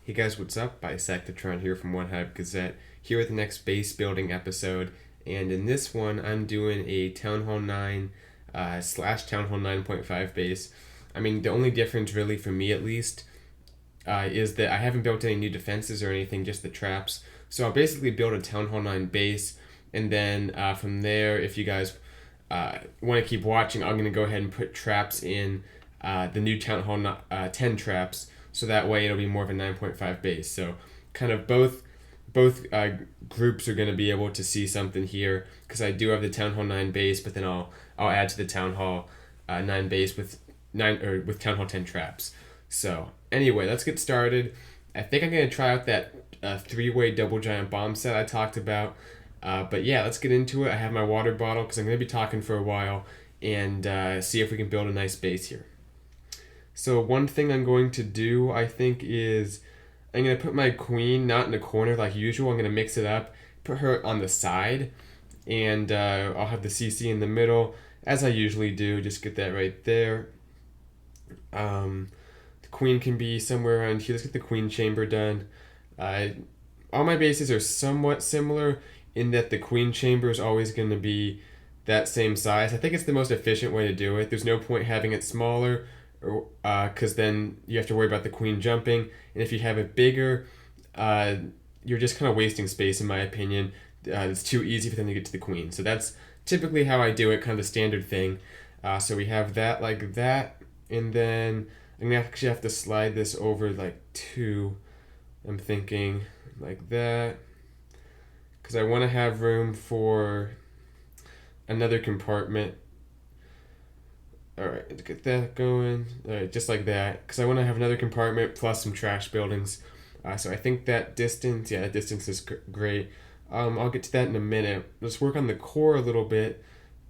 Hey guys, what's up? Bisectatron here from OneHive Gazette, here with the next base building episode, and in this one I'm doing a Town Hall 9 slash Town Hall 9.5 base. I mean, the only difference really for me at least is that I haven't built any new defenses or anything, just the traps. So I'll basically build a Town Hall 9 base, and then from there, if you guys want to keep watching, I'm going to go ahead and put traps in the new Town Hall 10 traps, so that way it'll be more of a 9.5 base. So kind of both groups are going to be able to see something here, because I do have the Town Hall 9 base, but then I'll add to the Town Hall 9 base with Town Hall 10 traps. So anyway, let's get started. I think I'm going to try out that three-way double giant bomb set I talked about. But yeah, let's get into it. I have my water bottle because I'm going to be talking for a while, and see if we can build a nice base here. So one thing I'm going to do, I think, is I'm going to put my queen not in the corner like usual. I'm going to mix it up, put her on the side, and I'll have the CC in the middle, as I usually do. Just get that right there. The queen can be somewhere around here. Let's get the queen chamber done. All my bases are somewhat similar in that the queen chamber is always going to be that same size. I think it's the most efficient way to do it. There's no point having it smaller, because then you have to worry about the queen jumping, and if you have it bigger, you're just kind of wasting space, in my opinion. It's too easy for them to get to the queen. So that's typically how I do it, kind of the standard thing. So we have that like that, and then I'm gonna actually have to slide this over like two. I'm thinking like that, because I want to have room for another compartment. Alright, let's get that going. Alright, just like that, because I want to have another compartment plus some trash buildings. So I think that distance, that distance is great. I'll get to that in a minute. Let's work on the core a little bit.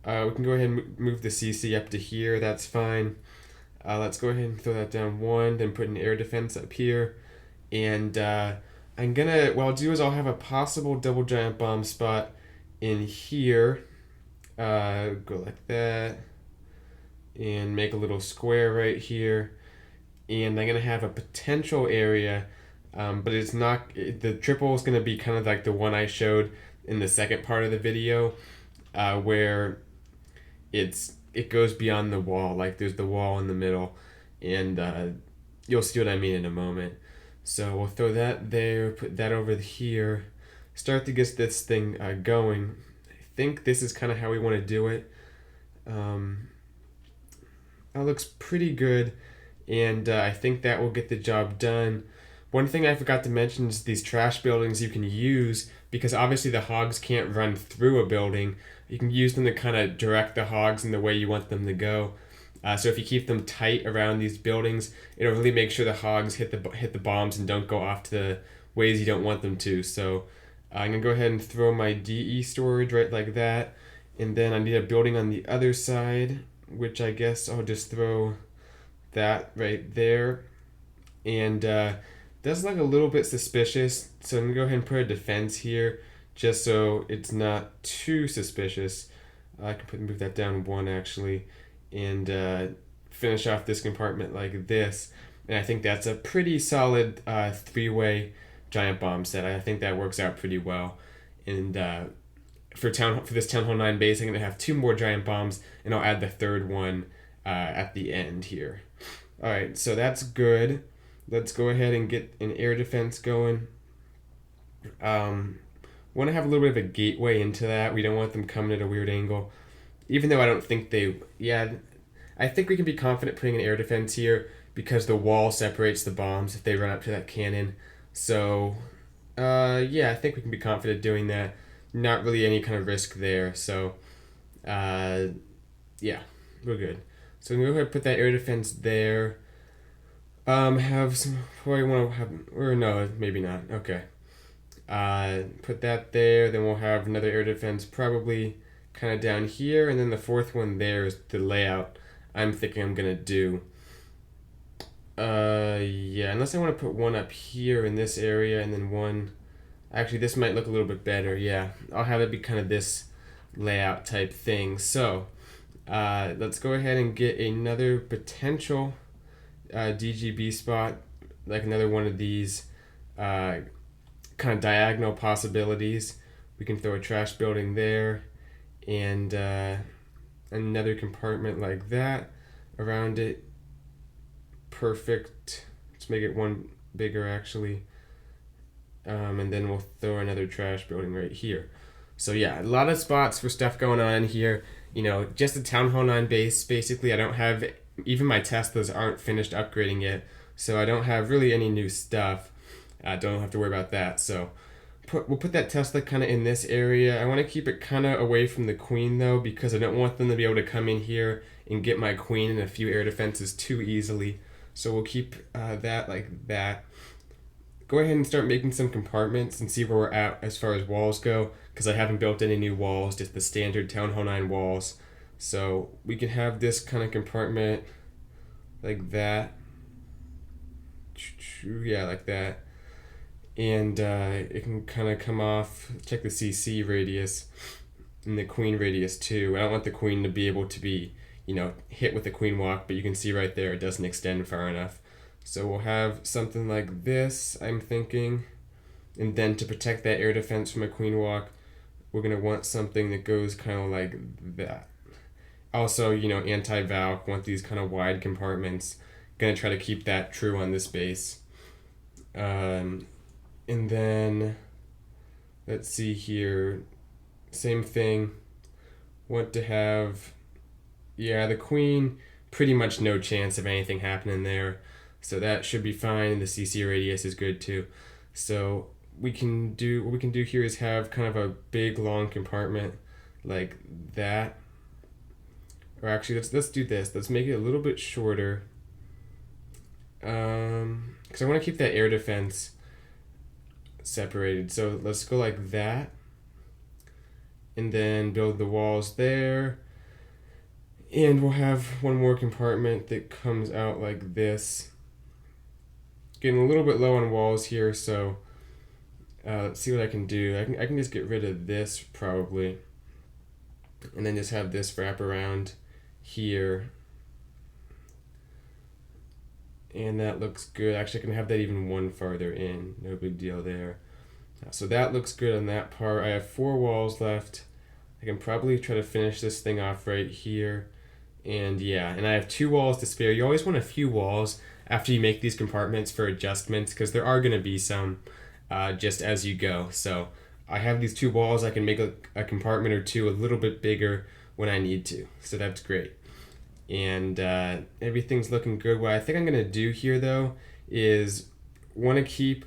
We can go ahead and move the CC up to here. That's fine. Let's go ahead and throw that down one, then put an air defense up here. And what I'll do is I'll have a possible double giant bomb spot in here. Go like that. And make a little square right here, and I'm gonna have a potential area, but it's not, the triple is gonna be kind of like the one I showed in the second part of the video, where it goes beyond the wall, like there's the wall in the middle, and you'll see what I mean in a moment. So we'll throw that there, put that over here, start to get this thing going. I think this is kind of how we want to do it. That looks pretty good, and I think that will get the job done. One thing I forgot to mention is these trash buildings you can use, because obviously the hogs can't run through a building. You can use them to kind of direct the hogs in the way you want them to go. So if you keep them tight around these buildings, it'll really make sure the hogs hit the bombs and don't go off to the ways you don't want them to. So I'm going to go ahead and throw my DE storage right like that, and then I need a building on the other side, which I guess I'll just throw that right there. And does look a little bit suspicious, so I'm gonna go ahead and put a defense here just so it's not too suspicious. I can move that down one actually, and finish off this compartment like this. And I think that's a pretty solid three-way giant bomb set. I think that works out pretty well. And for this Town Hall 9 base, I'm going to have two more giant bombs, and I'll add the third one at the end here. Alright, so that's good. Let's go ahead and get an air defense going. Want to have a little bit of a gateway into that. We don't want them coming at a weird angle. Even though I don't think I think we can be confident putting an air defense here, because the wall separates the bombs if they run up to that cannon. So, I think we can be confident doing that. Not really any kind of risk there, so we're good. So I'm gonna go ahead and put that air defense there. Have some, probably want to have, or no, maybe not. Okay. Put that there. Then we'll have another air defense probably kind of down here, and then the fourth one there is the layout I'm thinking I'm gonna do. Unless I want to put one up here in this area, and then one. Actually, this might look a little bit better. Yeah, I'll have it be kind of this layout type thing. So let's go ahead and get another potential DGB spot, like another one of these. kind of diagonal possibilities. We can throw a trash building there, and another compartment like that around it. Perfect. Let's make it one bigger actually. And then we'll throw another trash building right here. So yeah, a lot of spots for stuff going on here. You know, just a Town Hall 9 base. Basically, I don't have, even my Teslas aren't finished upgrading yet, so I don't have really any new stuff. Don't have to worry about that. So we'll put that Tesla kind of in this area. I want to keep it kind of away from the queen though, because I don't want them to be able to come in here and get my queen and a few air defenses too easily. So we'll keep that like that. Go ahead and start making some compartments and see where we're at as far as walls go, because I haven't built any new walls, just the standard Town Hall 9 walls. So we can have this kind of compartment like that. Yeah, like that. And it can kind of come off. Check the CC radius and the queen radius too. I don't want the queen to be able to be, you know, hit with the queen walk, but you can see right there it doesn't extend far enough. So we'll have something like this, I'm thinking. And then to protect that air defense from a queen walk, we're going to want something that goes kind of like that. Also, you know, anti-valk, want these kind of wide compartments. Going to try to keep that true on this base. And then, let's see here. Same thing. Want to have, yeah, the queen, pretty much no chance of anything happening there. So that should be fine. The CC radius is good too. So what we can do here is have kind of a big long compartment like that. Or actually, let's do this. Let's make it a little bit shorter. Because I want to keep that air defense separated. So let's go like that. And then build the walls there. And we'll have one more compartment that comes out like this. Getting a little bit low on walls here, so let's see what I can do. I can just get rid of this probably, and then just have this wrap around here, and that looks good. Actually, I can have that even one farther in. No big deal there. So that looks good on that part. I have 4 walls left. I can probably try to finish this thing off right here, and yeah, and I have 2 walls to spare. You always want a few walls after you make these compartments for adjustments, because there are going to be some just as you go. So I have these 2 walls. I can make a compartment or 2 a little bit bigger when I need to. So that's great. And everything's looking good. What I think I'm going to do here though is want to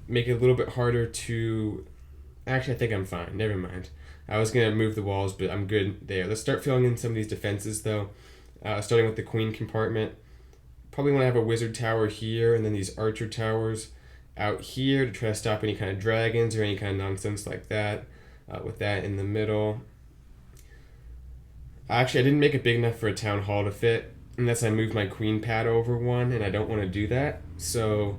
make it a little bit harder to, actually I think I'm fine. Never mind. I was going to move the walls, but I'm good there. Let's start filling in some of these defenses though. Starting with the queen compartment. Probably want to have a wizard tower here, and then these archer towers out here to try to stop any kind of dragons or any kind of nonsense like that, with that in the middle. Actually, I didn't make it big enough for a town hall to fit, unless I move my queen pad over one, and I don't want to do that. So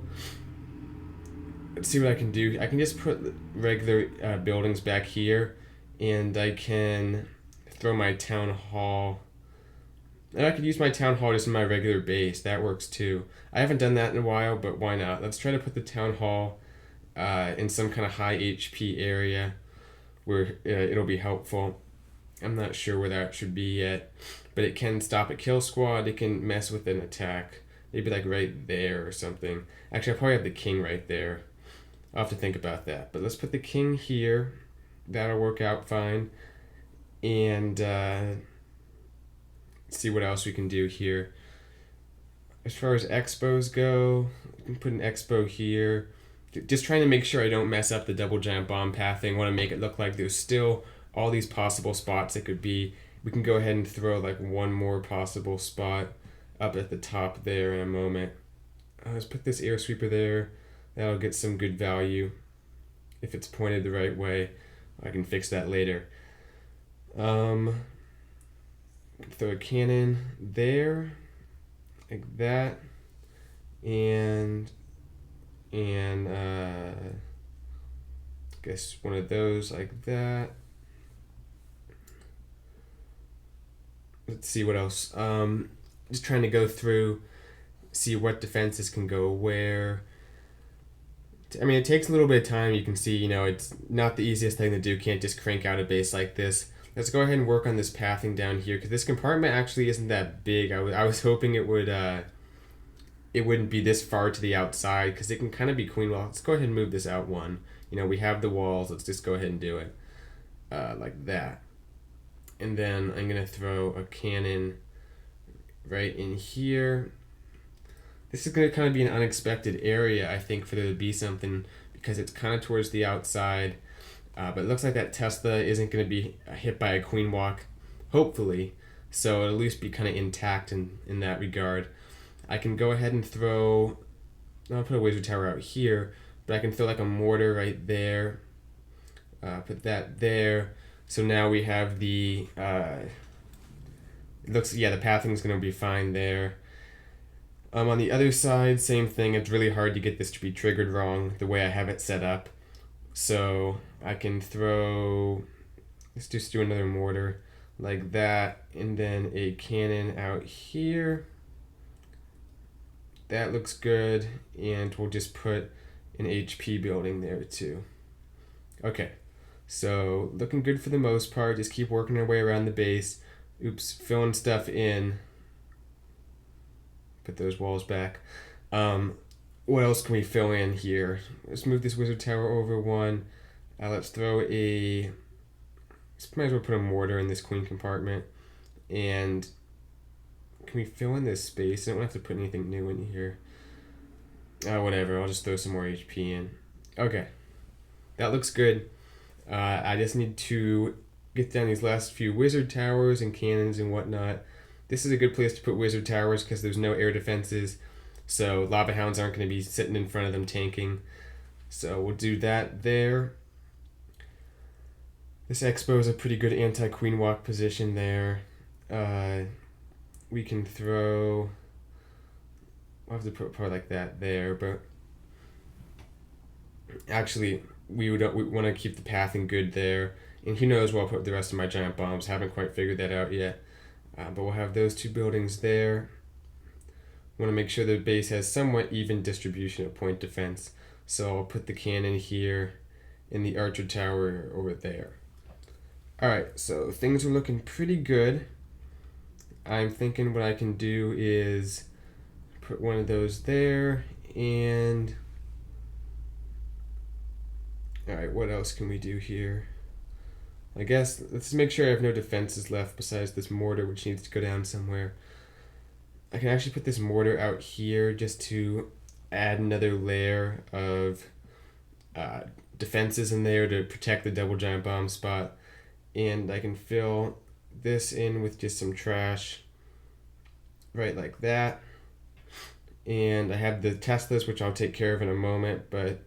let's see what I can do. I can just put regular buildings back here, and I can throw my town hall. And I could use my town hall just in my regular base. That works too. I haven't done that in a while, but why not? Let's try to put the town hall in some kind of high HP area where it'll be helpful. I'm not sure where that should be yet, but it can stop a kill squad. It can mess with an attack. Maybe like right there or something. Actually, I probably have the king right there. I'll have to think about that. But let's put the king here. That'll work out fine. And see what else we can do here. As far as expos go, we can put an expo here. Just trying to make sure I don't mess up the double giant bomb pathing. Want to make it look like there's still all these possible spots it could be. We can go ahead and throw like one more possible spot up at the top there in a moment. Let's put this air sweeper there. That'll get some good value if it's pointed the right way. I can fix that later. Throw a cannon there, like that, and guess one of those like that. Let's see what else. Just trying to go through, see what defenses can go where. I mean, it takes a little bit of time. You can see, you know, it's not the easiest thing to do. Can't just crank out a base like this. Let's go ahead and work on this pathing down here, because this compartment actually isn't that big. I was hoping it wouldn't be this far to the outside, because it can kind of be queen wall. Let's go ahead and move this out one. You know, we have the walls. Let's just go ahead and do it like that. And then I'm going to throw a cannon right in here. This is going to kind of be an unexpected area, I think, for there to be something, because it's kind of towards the outside. But it looks like that Tesla isn't going to be hit by a queen walk, hopefully. So it'll at least be kind of intact in that regard. I can go ahead and throw, I'll put a wizard tower out here, but I can throw like a mortar right there. Put that there. So now we have the, it looks, yeah, the pathing is going to be fine there. On the other side, same thing. It's really hard to get this to be triggered wrong the way I have it set up. So I can throw, let's just do another mortar like that, and then a cannon out here. That looks good, and we'll just put an HP building there too. Okay, so looking good for the most part. Just keep working our way around the base. Oops, filling stuff in. Put those walls back. What else can we fill in here? Let's move this wizard tower over one. Let's throw a, might as well put a mortar in this queen compartment. And can we fill in this space? I don't have to put anything new in here. Whatever, I'll just throw some more HP in. Okay, that looks good. I just need to get down these last few wizard towers and cannons and whatnot. This is a good place to put wizard towers because there's no air defenses, so lava hounds aren't going to be sitting in front of them tanking. So we'll do that there. This expo is a pretty good anti-queen walk position there. We can throw, I'll have to put part like that there, but actually we want to keep the pathing good there. And who knows where I'll put the rest of my giant bombs. Haven't quite figured that out yet. But we'll have those two buildings there. Want to make sure the base has somewhat even distribution of point defense. So I'll put the cannon here and the archer tower over there. Alright, so things are looking pretty good. I'm thinking what I can do is put one of those there, and alright, what else can we do here? I guess let's make sure I have no defenses left besides this mortar, which needs to go down somewhere. I can actually put this mortar out here just to add another layer of defenses in there to protect the double giant bomb spot. And I can fill this in with just some trash, right like that. And I have the Teslas, which I'll take care of in a moment, but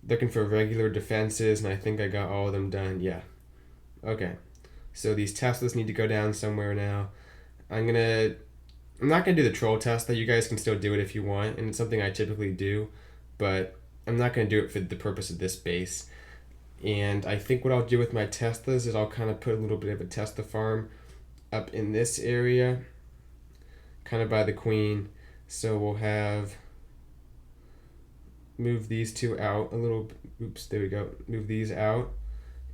looking for regular defenses, and I think I got all of them done. Yeah. Okay, so these Teslas need to go down somewhere now. I'm not gonna do the troll Tesla. You guys can still do it if you want, and it's something I typically do, but I'm not gonna do it for the purpose of this base. And I think what I'll do with my Teslas is I'll kind of put a little bit of a Tesla farm up in this area, kind of by the queen. So we'll have, move these two out a little, oops, there we go, move these out.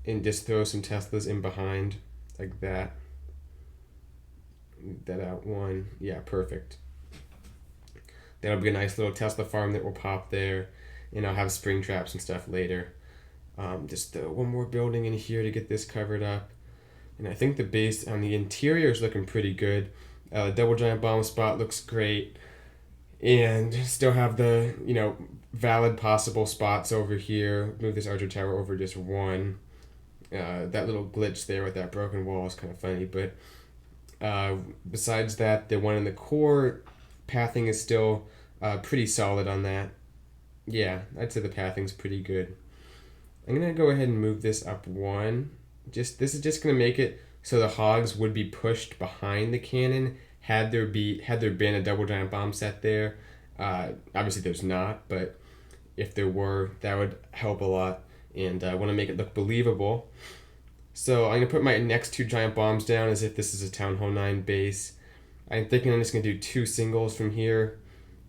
And just throw some Teslas in behind, like that. Move that out one. Yeah, perfect. That'll be a nice little Tesla farm that will pop there. And I'll have spring traps and stuff later. Just one more building in here to get this covered up. And I think the base on the interior is looking pretty good. The double giant bomb spot looks great. And still have the, you know, valid possible spots over here. Move this archer tower over just one. That little glitch there with that broken wall is kind of funny, but besides that, the one in the core pathing is still pretty solid on that. Yeah, I'd say the pathing's pretty good. I'm gonna go ahead and move this up one. This is just gonna make it so the hogs would be pushed behind the cannon had there been a double giant bomb set there. Obviously there's not, but if there were, that would help a lot. And I want to make it look believable. So I'm going to put my next two giant bombs down as if this is a Town Hall 9 base. I'm thinking I'm just going to do two singles from here.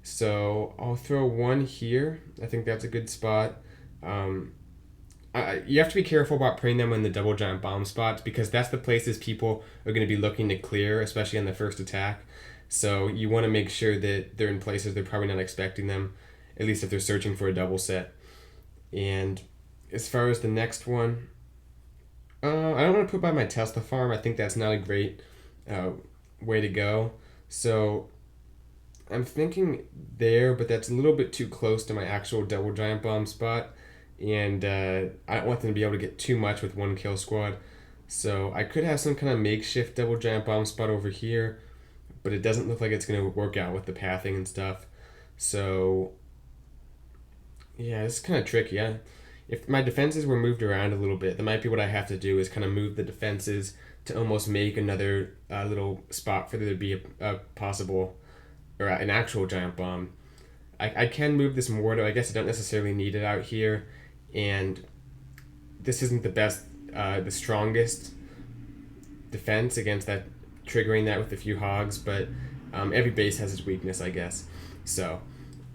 So I'll throw one here. I think that's a good spot. You have to be careful about putting them in the double giant bomb spots because that's the places people are going to be looking to clear, especially on the first attack. So you want to make sure that they're in places they're probably not expecting them, at least if they're searching for a double set. And as far as the next one, I don't want to put by my Tesla farm. I think that's not a great way to go. So I'm thinking there, but that's a little bit too close to my actual double giant bomb spot. And I don't want them to be able to get too much with one kill squad. So I could have some kind of makeshift double giant bomb spot over here, but it doesn't look like it's going to work out with the pathing and stuff. So yeah, it's kind of tricky. If my defenses were moved around a little bit, that might be what I have to do is kind of move the defenses to almost make another little spot for there to be a possible or an actual giant bomb. I can move this mortar. I guess I don't necessarily need it out here. And this isn't the best, the strongest defense against that, triggering that with a few hogs, but every base has its weakness, I guess. So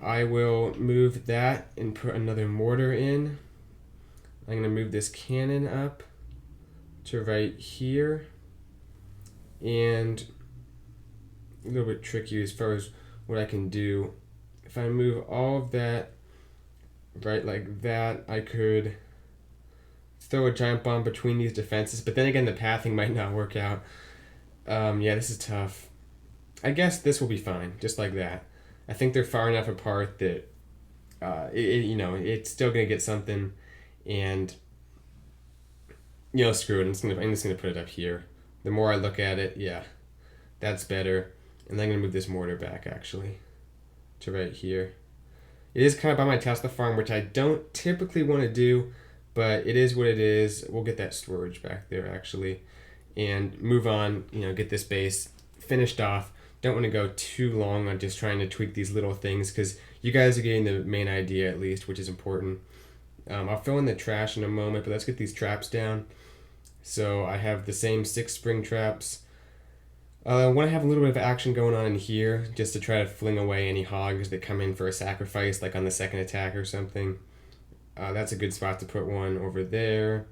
I will move that and put another mortar in. I'm going to move this cannon up to right here. And a little bit tricky as far as what I can do. If I move all of that right like that, I could throw a giant bomb between these defenses, but then again the pathing might not work out. Yeah, this is tough. I guess this will be fine, just like that. I think they're far enough apart that it's still gonna get something, and screw it. I'm just gonna put it up here. The more I look at it, yeah, that's better. And then I'm gonna move this mortar back actually to right here. It is kind of by my Tesla farm, which I don't typically want to do, but it is what it is. We'll get that storage back there actually, and move on. Get this base finished off. Don't want to go too long on just trying to tweak these little things because you guys are getting the main idea at least, which is important. I'll fill in the trash in a moment, but let's get these traps down. So I have the same 6 spring traps. I want to have a little bit of action going on in here just to try to fling away any hogs that come in for a sacrifice, like on the second attack or something. That's a good spot to put one over there.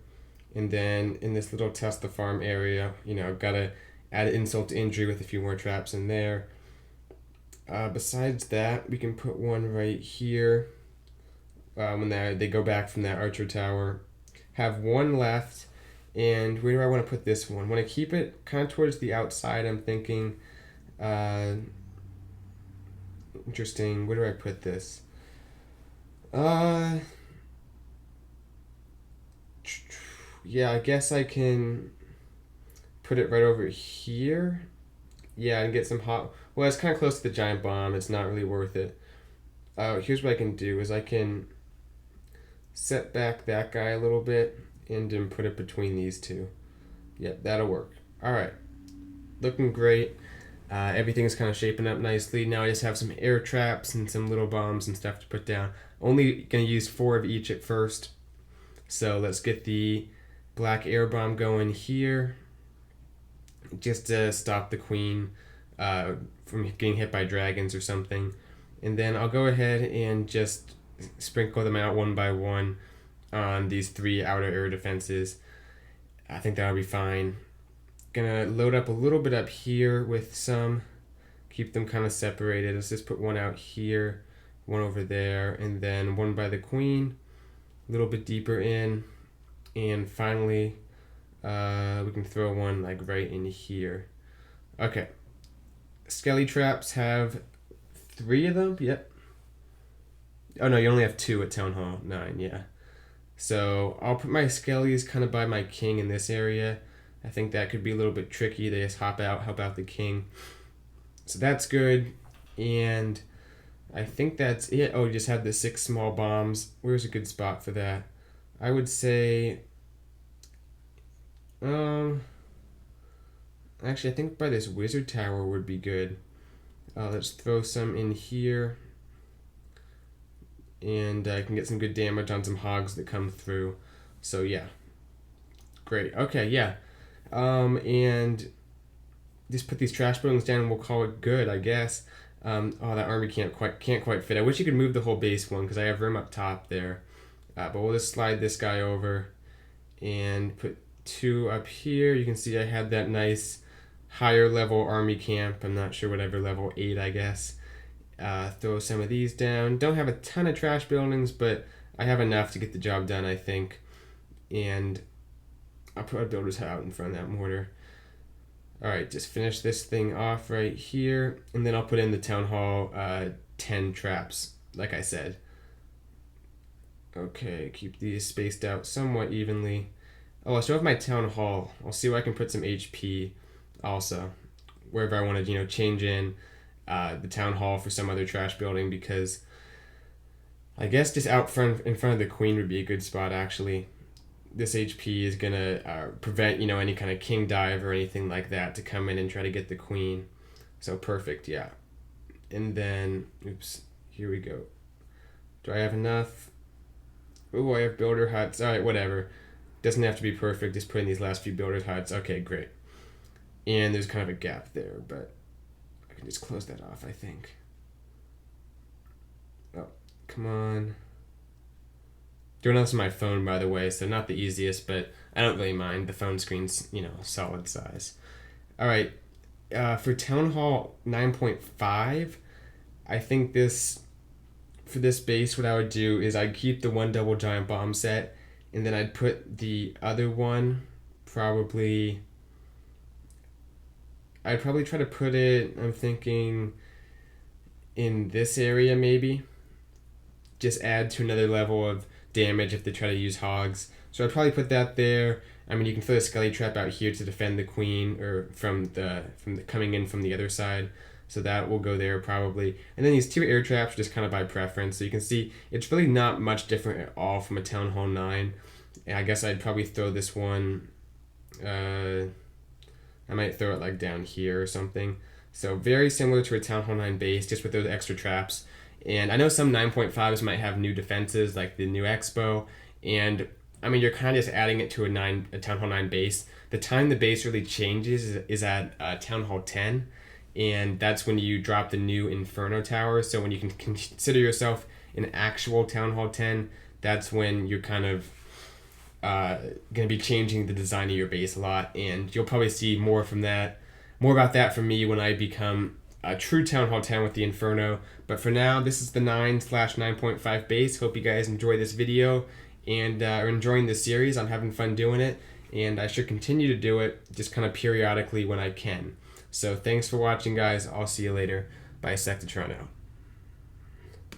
And then in this little Tesla farm area, I've got to add insult to injury with a few more traps in there. Besides that, we can put one right here when they go back from that archer tower. Have one left. And where do I want to put this one? I want to keep it kind of towards the outside, I'm thinking. Interesting. Where do I put this? Yeah, I guess I can put it right over here. Yeah, and get some hot... Well, it's kind of close to the giant bomb. It's not really worth it. Here's what I can do is I can set back that guy a little bit and then put it between these two. Yep, that'll work. Alright. Looking great. Everything's kind of shaping up nicely. Now I just have some air traps and some little bombs and stuff to put down. Only going to use 4 of each at first. So let's get the black air bomb going here. Just to stop the queen from getting hit by dragons or something. And then I'll go ahead and just sprinkle them out one by one on these 3 outer air defenses. I think that'll be fine. Gonna load up a little bit up here with some, keep them kind of separated. Let's just put one out here, one over there, and then one by the queen, a little bit deeper in, and finally we can throw one like right in here. Okay, skelly traps have 3 of them. Yep. Oh no, you only have 2 at Town Hall 9. Yeah. So I'll put my skellies kind of by my king in this area. I think that could be a little bit tricky. They just hop out, help out the king. So that's good. And I think that's it. Oh, you just have the 6 small bombs. Where's a good spot for that? I would say... actually, I think by this wizard tower would be good. Let's throw some in here. And I can get some good damage on some hogs that come through. So yeah, great. Okay, yeah, and just put these trash buildings down and we'll call it good, I guess. Oh, that army can't quite fit. I wish you could move the whole base one because I have room up top there. but we'll just slide this guy over and put 2 up here. You can see I had that nice higher level army camp. I'm not sure, whatever, level 8 I guess. Throw some of these down. Don't have a ton of trash buildings, but I have enough to get the job done, I think. And I'll put a builder's hut out in front of that mortar. Alright, just finish this thing off right here, and then I'll put in the Town Hall 10 traps, like I said. Okay, keep these spaced out somewhat evenly. Oh, I still have my Town Hall. I'll see where I can put some HP also, wherever I want to, change in the Town Hall for some other trash building, because I guess just out front, in front of the Queen would be a good spot, actually. This HP is gonna prevent, any kind of king dive or anything like that to come in and try to get the Queen. So perfect, yeah. And then, oops, here we go. Do I have enough? Oh, I have builder huts. All right, whatever. Doesn't have to be perfect. Just put in these last few builder huts. Okay, great. And there's kind of a gap there, but I can just close that off, I think. Oh, come on. Doing this on my phone, by the way, so not the easiest, but I don't really mind. The phone screen's, solid size. All right, for Town Hall 9.5, I think for this base, what I would do is I'd keep the 1 double giant bomb set, and then I'd put the other one I'd probably try to put it, I'm thinking, in this area maybe. Just add to another level of damage if they try to use hogs. So I'd probably put that there. I mean, you can throw a skelly trap out here to defend the Queen, or from the coming in from the other side. So that will go there probably. And then these 2 air traps are just kind of by preference. So you can see it's really not much different at all from a Town Hall 9. And I guess I'd probably throw this one, I might throw it like down here or something. So very similar to a Town Hall 9 base, just with those extra traps. And I know some 9.5s might have new defenses, like the new Expo. And I mean, you're kind of just adding it to a Town Hall 9 base. The time the base really changes is at Town Hall 10. And that's when you drop the new Inferno Tower. So when you can consider yourself an actual Town Hall 10, that's when you're kind of going to be changing the design of your base a lot. And you'll probably see more about that from me when I become a true Town Hall 10 with the Inferno. But for now, this is the 9/9.5 base. Hope you guys enjoy this video and are enjoying this series. I'm having fun doing it, and I should continue to do it just kind of periodically when I can. So thanks for watching, guys. I'll see you later. Bisectatron out.